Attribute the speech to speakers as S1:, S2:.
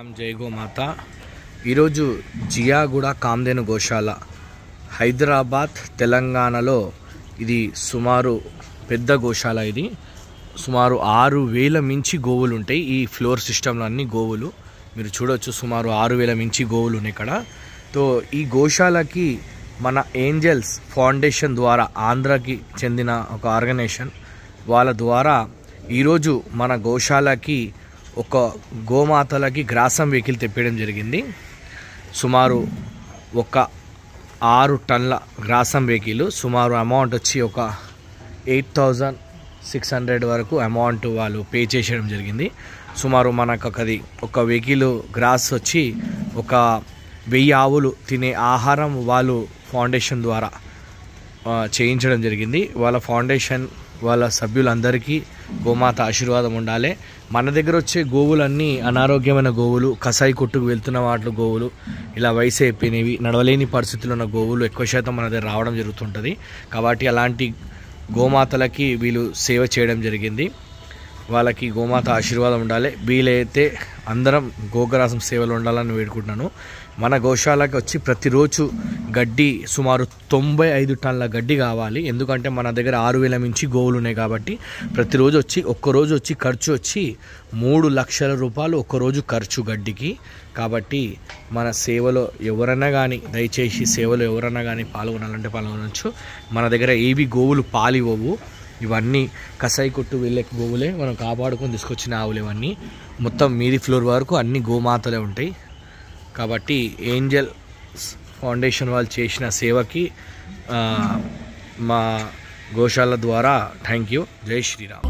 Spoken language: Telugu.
S1: శ్రీరామ్ జై గోమాత. ఈరోజు జియాగూడ కామధేను గోశాల హైదరాబాద్ తెలంగాణలో ఇది సుమారు పెద్ద గోశాల. ఇది సుమారు 6,000 మించి గోవులు ఉంటాయి. ఈ ఫ్లోర్ సిస్టంలో అన్ని గోవులు మీరు చూడొచ్చు. సుమారు 6,000 మించి గోవులు ఉన్నాయి ఇక్కడ. తో ఈ గోశాలకి మన ఏంజల్స్ ఫౌండేషన్ ద్వారా ఆంధ్రాకి చెందిన ఒక ఆర్గనైజేషన్ వాళ్ళ ద్వారా ఈరోజు మన గోశాలకి ఒక గోమాతలకి గ్రాసం వెహికల్ తెప్పేయడం జరిగింది. సుమారు ఒక 6 టన్నుల గ్రాసం వెహికల్. సుమారు అమౌంట్ వచ్చి ఒక 8,600 వరకు అమౌంట్ వాళ్ళు పే చేసేయడం జరిగింది. సుమారు మనకు అది ఒక వెహికల్ గ్రాస్ వచ్చి ఒక 1000 ఆవులు తినే ఆహారం వాళ్ళు ఫౌండేషన్ ద్వారా చేయించడం జరిగింది. వాళ్ళ ఫౌండేషన్ వాళ్ళ సభ్యులందరికీ గోమాత ఆశీర్వాదం ఉండాలి. మన దగ్గర వచ్చే గోవులన్నీ అనారోగ్యమైన గోవులు, కసాయి కొట్టుకు వెళ్తున్న వాటి గోవులు, ఇలా వయసు అయిపోయినవి, నడవలేని పరిస్థితుల్లో ఉన్న గోవులు ఎక్కువ శాతం మన దగ్గర రావడం జరుగుతుంటుంది. కాబట్టి అలాంటి గోమాతలకి వీళ్ళు సేవ చేయడం జరిగింది. వాళ్ళకి గోమాత ఆశీర్వాదం ఉండాలి. వీలైతే అందరం గోగ్రాసం సేవలు ఉండాలని వేడుకుంటున్నాను. మన గోశాలకి వచ్చి ప్రతిరోజు గడ్డి సుమారు 95 టన్నుల గడ్డి కావాలి. ఎందుకంటే మన దగ్గర 6,000 మించి గోవులు ఉన్నాయి కాబట్టి ప్రతిరోజు వచ్చి ఒక్కరోజు వచ్చి ఖర్చు వచ్చి 3 లక్షల రూపాయలు ఒక్కరోజు ఖర్చు గడ్డికి. కాబట్టి మన సేవలో ఎవరైనా కానీ దయచేసి సేవలో ఎవరైనా కానీ పాల్గొనాలంటే పాల్గొనవచ్చు. మన దగ్గర ఏవి గోవులు పాలివ్వవు. ఇవన్నీ కసాయి కొట్టు వెళ్ళే గోవులే, మనం కాపాడుకొని తీసుకొచ్చిన ఆవులు. ఇవన్నీ మొత్తం మీది ఫ్లోర్ వరకు అన్ని గోమాతలే ఉంటాయి. కాబట్టి ఏంజల్ ఫౌండేషన్ వాళ్ళు చేసిన సేవకి మా గోశాల ద్వారా థ్యాంక్ యూ. జై శ్రీరామ్.